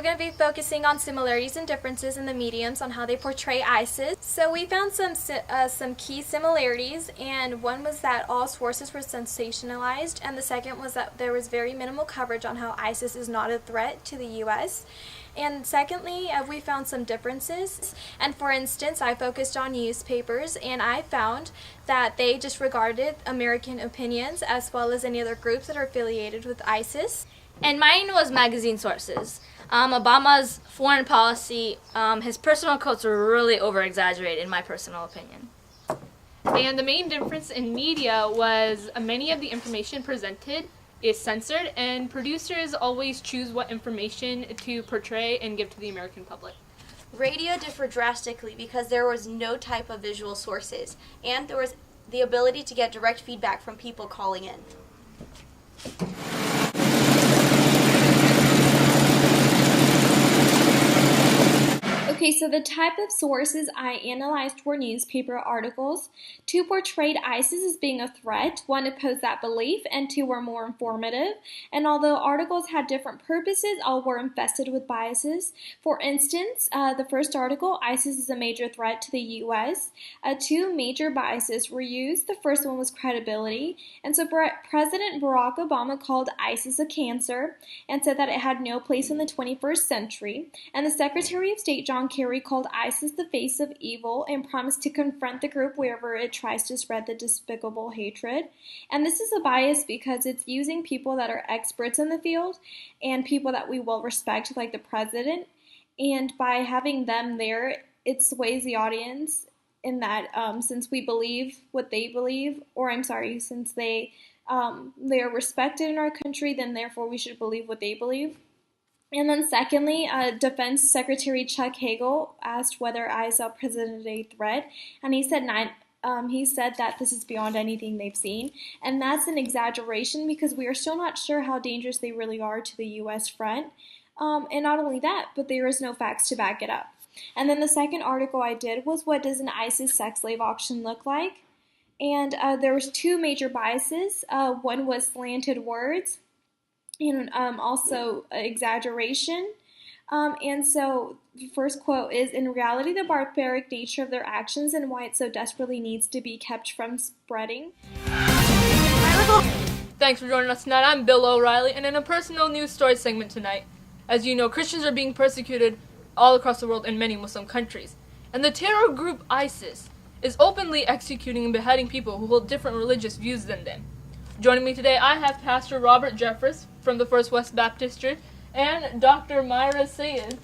we're going to be focusing on similarities and differences in the mediums on how they portray ISIS. So we found some key similarities, and one was that all sources were sensationalized, and the second was that there was very minimal coverage on how ISIS is not a threat to the U.S. And secondly, we found some differences. And for instance, I focused on newspapers, and I found that they disregarded American opinions as well as any other groups that are affiliated with ISIS. And mine was magazine sources. Obama's foreign policy, his personal quotes were really over-exaggerated, in my personal opinion. And the main difference in media was many of the information presented is censored, and producers always choose what information to portray and give to the American public. Radio differed drastically because there was no type of visual sources, and there was the ability to get direct feedback from people calling in. Okay, so the type of sources I analyzed were newspaper articles. Two portrayed ISIS as being a threat, one opposed that belief, and two were more informative. And although articles had different purposes, all were infested with biases. For instance, the first article, ISIS is a major threat to the U.S. Two major biases were used. The first one was credibility. And so President Barack Obama called ISIS a cancer and said that it had no place in the 21st century. And the Secretary of State, John Kerry, called ISIS the face of evil and promised to confront the group wherever it tries to spread the despicable hatred. And this is a bias because it's using people that are experts in the field and people that we will respect, like the president. And by having them there, it sways the audience in that since we believe what they believe, since they are respected in our country, then therefore we should believe what they believe. And then secondly, Defense Secretary Chuck Hagel asked whether ISIL presented a threat, and he said that this is beyond anything they've seen, and that's an exaggeration because we are still not sure how dangerous they really are to the U.S. front. And not only that, but there is no facts to back it up. And then the second article I did was, what does an ISIS sex slave auction look like? And there was two major biases. One was slanted words, and also exaggeration. And so the first quote is, in reality, the barbaric nature of their actions and why it so desperately needs to be kept from spreading. Thanks for joining us tonight. I'm Bill O'Reilly, and in a personal news story segment tonight, as you know, Christians are being persecuted all across the world in many Muslim countries. And the terror group ISIS is openly executing and beheading people who hold different religious views than them. Joining me today, I have Pastor Robert Jeffress from the First West Baptist Church and Dr. Myra Sayed,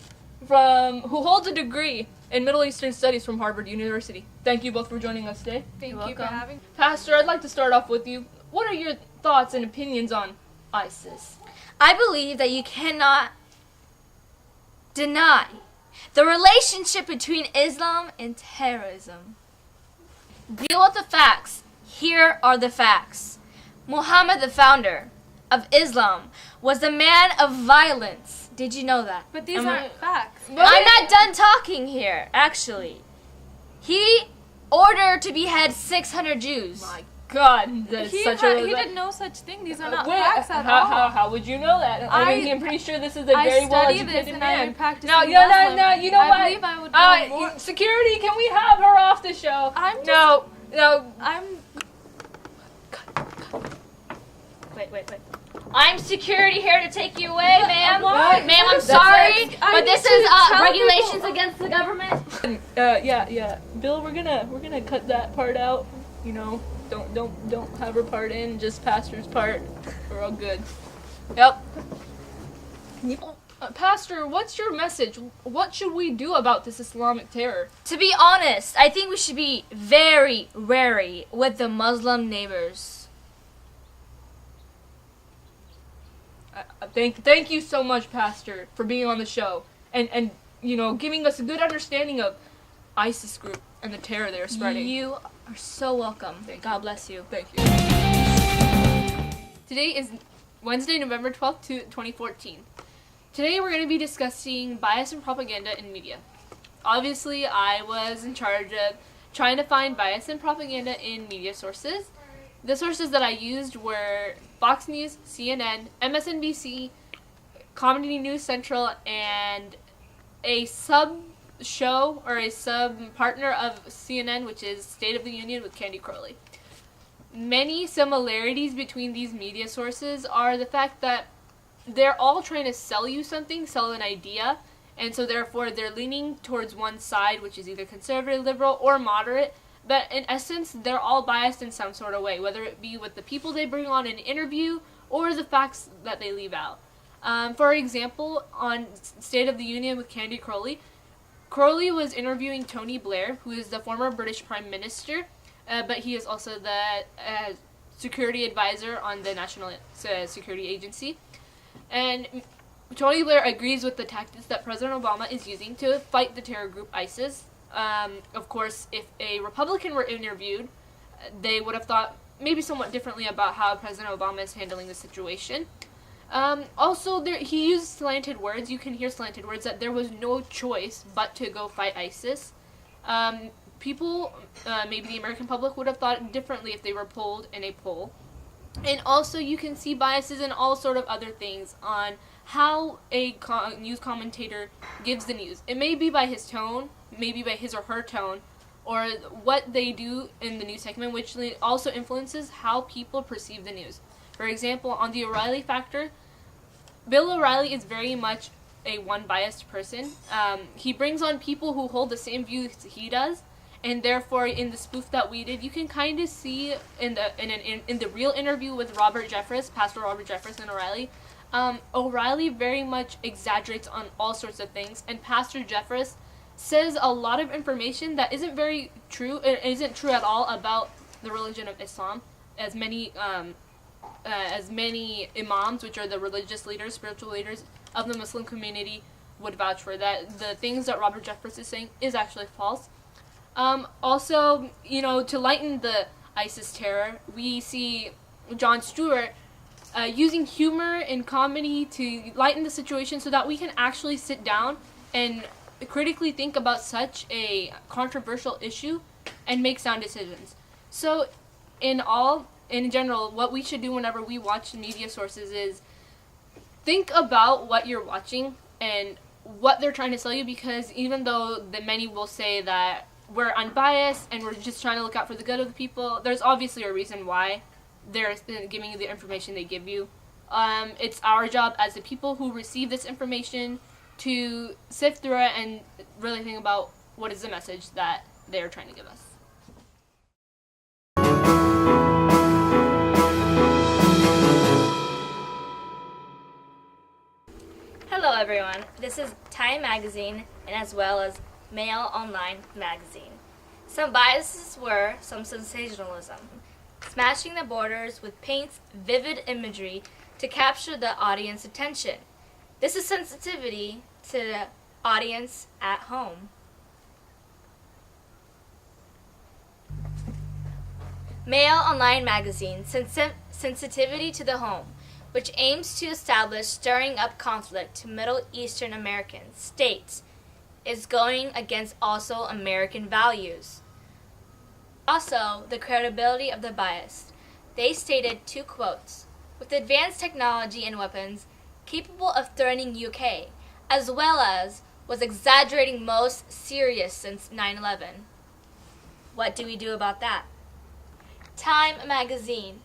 who holds a degree in Middle Eastern Studies from Harvard University. Thank you both for joining us today. Thank you for having me. Pastor, I'd like to start off with you. What are your thoughts and opinions on ISIS? I believe that you cannot deny the relationship between Islam and terrorism. Deal with the facts. Here are the facts. Muhammad, the founder of Islam, was a man of violence. Did you know that? But these aren't facts. I'm not done talking here, actually. He ordered to behead 600 Jews. My God, that's He did no such thing. These are not facts at all. How would you know that? I'm pretty sure this is a very well-educated man. No, you know what? I believe I would know more. Security, can we have her off the show? No. Wait. I'm security here to take you away, ma'am. Why? Ma'am, I'm sorry, but this is regulations against the government. Yeah. Bill, we're gonna cut that part out. You know, don't have her part in, just Pastor's part. We're all good. Yep. Pastor, what's your message? What should we do about this Islamic terror? To be honest, I think we should be very wary with the Muslim neighbors. Thank you so much, Pastor, for being on the show and giving us a good understanding of ISIS group and the terror they're spreading. You are so welcome. God bless you. Thank you. Today is Wednesday, November 12th, 2014. Today we're going to be discussing bias and propaganda in media. Obviously, I was in charge of trying to find bias and propaganda in media sources. The sources that I used were Fox News, CNN, MSNBC, Comedy News Central, and a sub-show or a sub-partner of CNN, which is State of the Union with Candy Crowley. Many similarities between these media sources are the fact that they're all trying to sell you something, sell an idea, and so therefore they're leaning towards one side, which is either conservative, liberal, or moderate, but in essence, they're all biased in some sort of way, whether it be with the people they bring on an interview or the facts that they leave out. For example, on State of the Union with Candy Crowley, Crowley was interviewing Tony Blair, who is the former British Prime Minister, but he is also the security advisor on the National Security Agency. And Tony Blair agrees with the tactics that President Obama is using to fight the terror group ISIS. Of course, if a Republican were interviewed, they would have thought maybe somewhat differently about how President Obama is handling the situation. Also, he used slanted words. You can hear slanted words that there was no choice but to go fight ISIS. People, maybe the American public, would have thought differently if they were polled in a poll. And also, you can see biases in all sort of other things on how a news commentator gives the news. It may be by his tone, maybe by his or her tone, or what they do in the news segment, which also influences how people perceive the news. For example, on the O'Reilly factor, Bill O'Reilly is very much a one-biased person. He brings on people who hold the same views he does, and therefore, in the spoof that we did, you can kind of see in the real interview with Pastor Robert Jeffress and O'Reilly, O'Reilly very much exaggerates on all sorts of things, and Pastor Jeffress says a lot of information that isn't very true. It isn't true at all about the religion of Islam, as many imams, which are the religious leaders, spiritual leaders of the Muslim community, would vouch for that. The things that Robert Jeffress is saying is actually false. Also, to lighten the ISIS terror, we see Jon Stewart using humor and comedy to lighten the situation so that we can actually sit down and critically think about such a controversial issue and make sound decisions. So, in general, what we should do whenever we watch media sources is think about what you're watching and what they're trying to sell you, because even though many will say that we're unbiased and we're just trying to look out for the good of the people, there's obviously a reason why they're giving you the information they give you. It's our job as the people who receive this information to sift through it and really think about what is the message that they're trying to give us. Hello everyone, this is Time Magazine and as well as Mail Online Magazine. Some biases were some sensationalism, smashing the borders with paint's vivid imagery to capture the audience attention. This is sensitivity to the audience at home. Mail Online Magazine, sensitivity to the home, which aims to establish stirring up conflict to Middle Eastern American states, is going against also American values. Also, the credibility of the bias. They stated two quotes, with advanced technology and weapons capable of threatening UK, as well as was exaggerating most serious since 9/11. What do we do about that? Time Magazine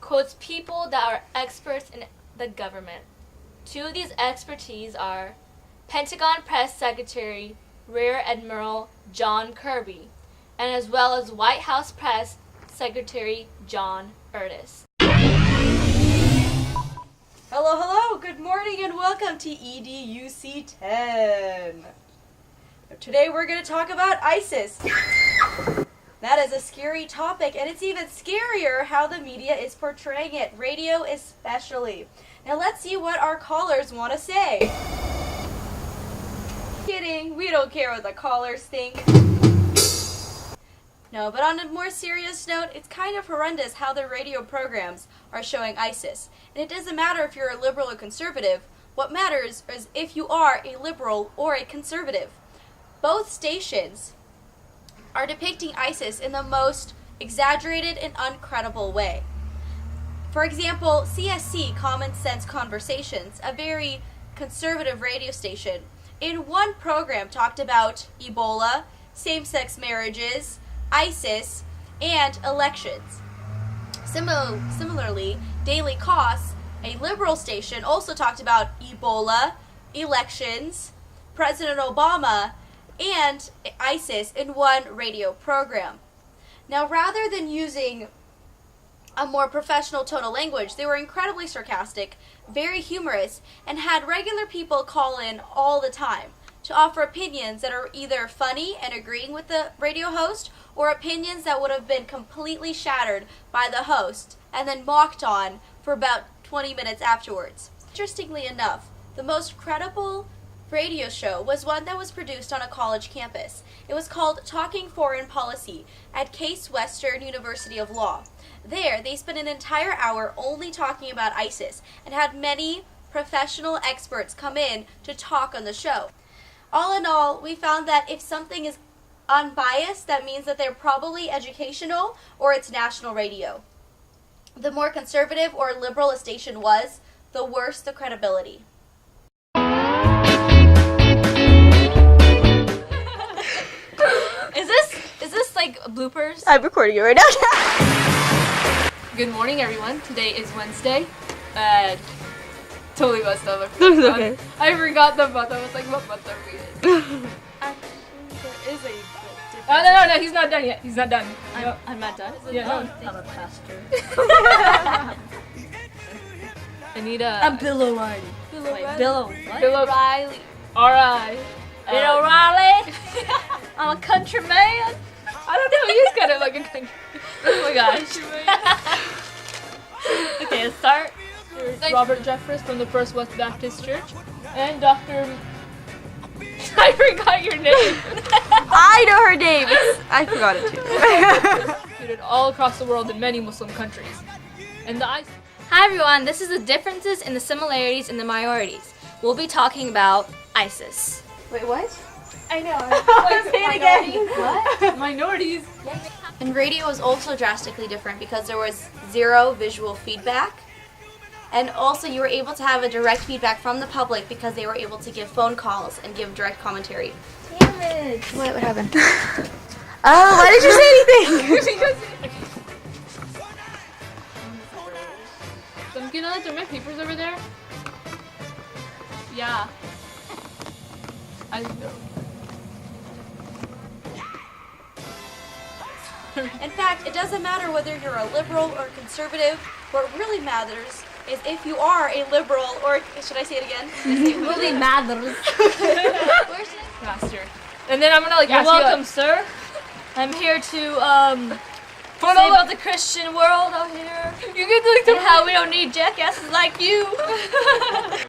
quotes people that are experts in the government. Two of these expertise are Pentagon Press Secretary Rear Admiral John Kirby, and as well as White House Press Secretary John Erdis. Hello, good morning and welcome to EDUC 10. Today we're going to talk about ISIS. That is a scary topic, and it's even scarier how the media is portraying it, radio especially. Now let's see what our callers want to say. Kidding, we don't care what the callers think. No, but on a more serious note, it's kind of horrendous how the radio programs are showing ISIS. And it doesn't matter if you're a liberal or conservative. What matters is if you are a liberal or a conservative. Both stations are depicting ISIS in the most exaggerated and uncredible way. For example, CSC, Common Sense Conversations, a very conservative radio station. In one program talked about Ebola, same-sex marriages, ISIS, and elections. Similarly, Daily Kos, a liberal station, also talked about Ebola, elections, President Obama, and ISIS in one radio program. Now, rather than using a more professional tone of language, they were incredibly sarcastic, very humorous, and had regular people call in all the time to offer opinions that are either funny and agreeing with the radio host, or opinions that would have been completely shattered by the host and then mocked on for about 20 minutes afterwards. Interestingly enough, the most credible radio show was one that was produced on a college campus. It was called Talking Foreign Policy at Case Western University of Law. There, they spent an entire hour only talking about ISIS and had many professional experts come in to talk on the show. All in all, we found that if something is unbiased, that means that they're probably educational or it's national radio. The more conservative or liberal a station was, the worse the credibility. Is this like bloopers? I'm recording it right now. Good morning, everyone. Today is Wednesday. Totally messed up. Okay. I forgot the month. I was like, what month are we in? There is a Oh, no, he's not done yet. He's not done. No. I'm not done. Yeah, no. I'm a pastor. I need a... I'm Bill O'Reilly. Wait, Bill what? Bill O'Reilly. Alright. Bill O'Reilly. I'm a country man. I don't know, he is kind of like a country. Oh my gosh. Okay, let's start. Here's Robert Jeffress from the First West Baptist Church. And Dr. I forgot your name. I know her name. I forgot it too. Distributed all across the world in many Muslim countries. And the Hi everyone, this is the differences and the similarities and the minorities. We'll be talking about ISIS. Wait, what? I know. Say it again. What? minorities. And radio was also drastically different because there was zero visual feedback. And also you were able to have a direct feedback from the public because they were able to give phone calls and give direct commentary. Damn it. What happened? Oh, why did you say anything? So I'm gonna let them make papers over there. Yeah. I know. In fact, it doesn't matter whether you're a liberal or conservative. What really matters is if you are a liberal, or should I say it again? Really matters. Faster. And then I'm gonna like You're ask welcome, you. sir. I'm here to save up the Christian world out here. You get like And how we don't need jackasses like you.